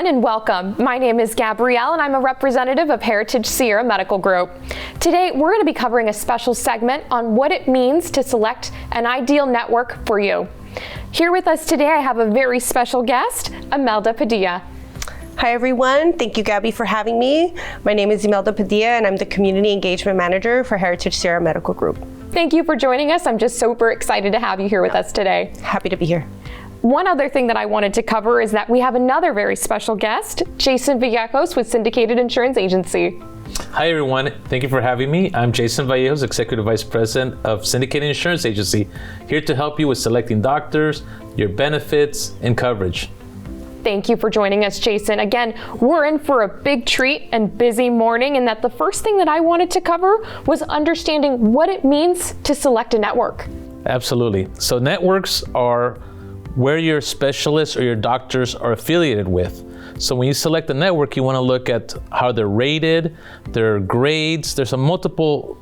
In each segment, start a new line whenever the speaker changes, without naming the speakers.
everyone, and welcome. My name is Gabrielle, and I'm a representative of Heritage Sierra Medical Group. Today, we're going to be covering a special segment on what it means to select an ideal network for you. Here with us today, I have a very special guest, Imelda Padilla.
Hi everyone, thank you Gabby for having me. My name is Imelda Padilla and I'm the Community Engagement Manager for Heritage Sierra Medical Group.
Thank you for joining us. I'm just super excited to have you here with us today.
Happy to be here.
One other thing that I wanted to cover is that we have another very special guest, Jason Vallejos with Syndicated Insurance Agency.
Hi everyone, thank you for having me. I'm Jason Vallejos, Executive Vice President of Syndicated Insurance Agency, here to help you with selecting doctors, your benefits, and coverage.
Thank you for joining us, Jason. Again, we're in for a big treat and busy morning, and that the first thing that I wanted to cover was understanding what it means to select a network.
Absolutely. So networks are where your specialists or your doctors are affiliated with. So when you select a network, you want to look at how they're rated, their grades. There's multiple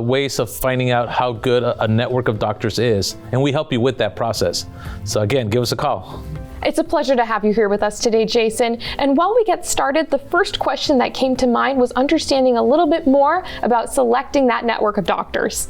ways of finding out how good a network of doctors is, and we help you with that process. So again, give us a call.
It's a pleasure to have you here with us today, Jason. And while we get started, the first question that came to mind was understanding a little bit more about selecting that network of doctors.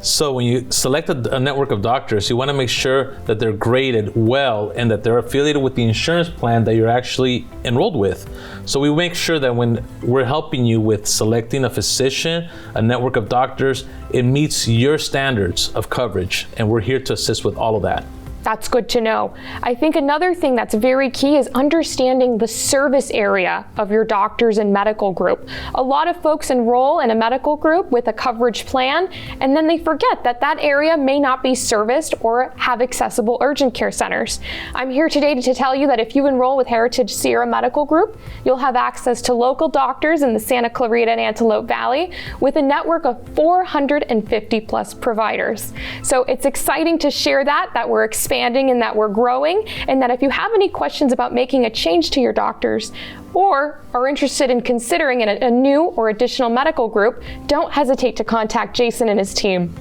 So when you select a network of doctors, you want to make sure that they're graded well and that they're affiliated with the insurance plan that you're actually enrolled with. So we make sure that when we're helping you with selecting a physician, a network of doctors, it meets your standards of coverage, and we're here to assist with all of that.
That's good to know. I think another thing that's very key is understanding the service area of your doctors and medical group. A lot of folks enroll in a medical group with a coverage plan, and then they forget that that area may not be serviced or have accessible urgent care centers. I'm here today to tell you that if you enroll with Heritage Sierra Medical Group, you'll have access to local doctors in the Santa Clarita and Antelope Valley with a network of 450 plus providers. So it's exciting to share that we're expanding and that we're growing, and that if you have any questions about making a change to your doctors or are interested in considering a new or additional medical group, don't hesitate to contact Jason and his team.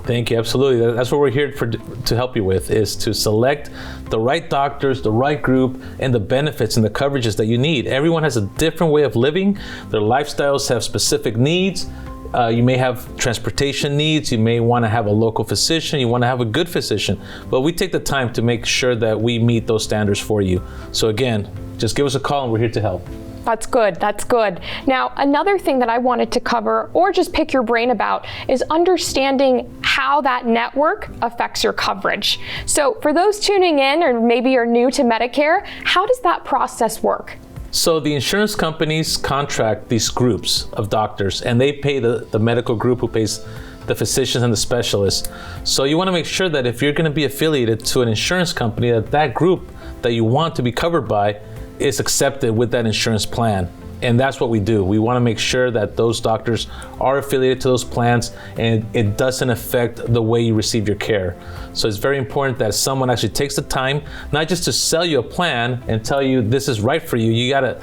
Thank you, absolutely. That's what we're here to help you with, is to select the right doctors, the right group, and the benefits and the coverages that you need. Everyone has a different way of living. Their lifestyles have specific needs. You may have transportation needs, you may want to have a local physician, you want to have a good physician, but we take the time to make sure that we meet those standards for you. So again, just give us a call and we're here to help.
That's good, that's good. Now, another thing that I wanted to cover, or just pick your brain about, is understanding how that network affects your coverage. So for those tuning in, or maybe you're new to Medicare, how does that process work?
So the insurance companies contract these groups of doctors, and they pay the medical group who pays the physicians and the specialists. So you want to make sure that if you're going to be affiliated to an insurance company, that group that you want to be covered by is accepted with that insurance plan. And that's what we do. We want to make sure that those doctors are affiliated to those plans and it doesn't affect the way you receive your care. So it's very important that someone actually takes the time, not just to sell you a plan and tell you this is right for you. You got to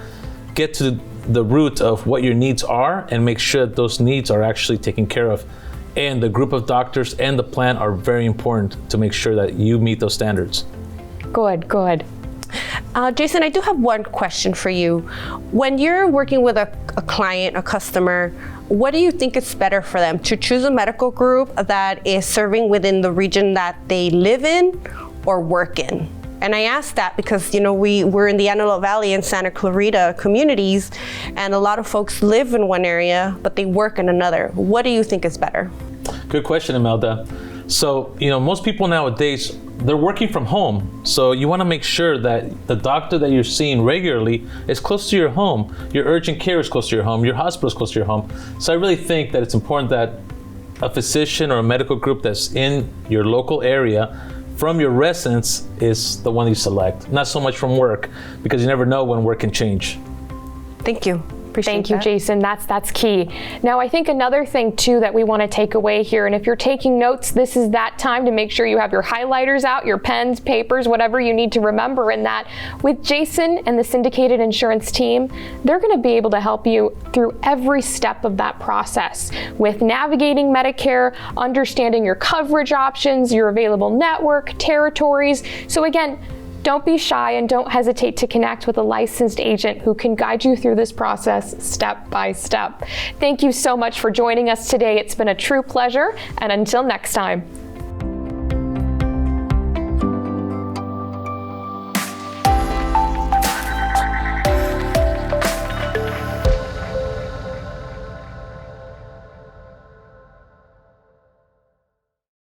get to the root of what your needs are and make sure that those needs are actually taken care of. And the group of doctors and the plan are very important to make sure that you meet those standards.
Good, good.
Jason, I do have one question for you. When you're working with a client, a customer, what do you think is better for them? To choose a medical group that is serving within the region that they live in or work in? And I ask that because, you know, we're in the Antelope Valley and Santa Clarita communities, and a lot of folks live in one area, but they work in another. What do you think is better?
Good question, Imelda. So, you know, most people nowadays, they're working from home. So you want to make sure that the doctor that you're seeing regularly is close to your home. Your urgent care is close to your home. Your hospital is close to your home. So I really think that it's important that a physician or a medical group that's in your local area from your residence is the one you select. Not so much from work, because you never know when work can change.
Thank you.
Thank you, Jason. That's key. Now, I think another thing too that we want to take away here, and if you're taking notes, this is that time to make sure you have your highlighters out, your pens, papers, whatever you need to remember. In that, with Jason and the Syndicated Insurance team, they're going to be able to help you through every step of that process with navigating Medicare, understanding your coverage options, your available network, territories. So again, Don't be shy and don't hesitate to connect with a licensed agent who can guide you through this process step by step. Thank you so much for joining us today. It's been a true pleasure, and until next time.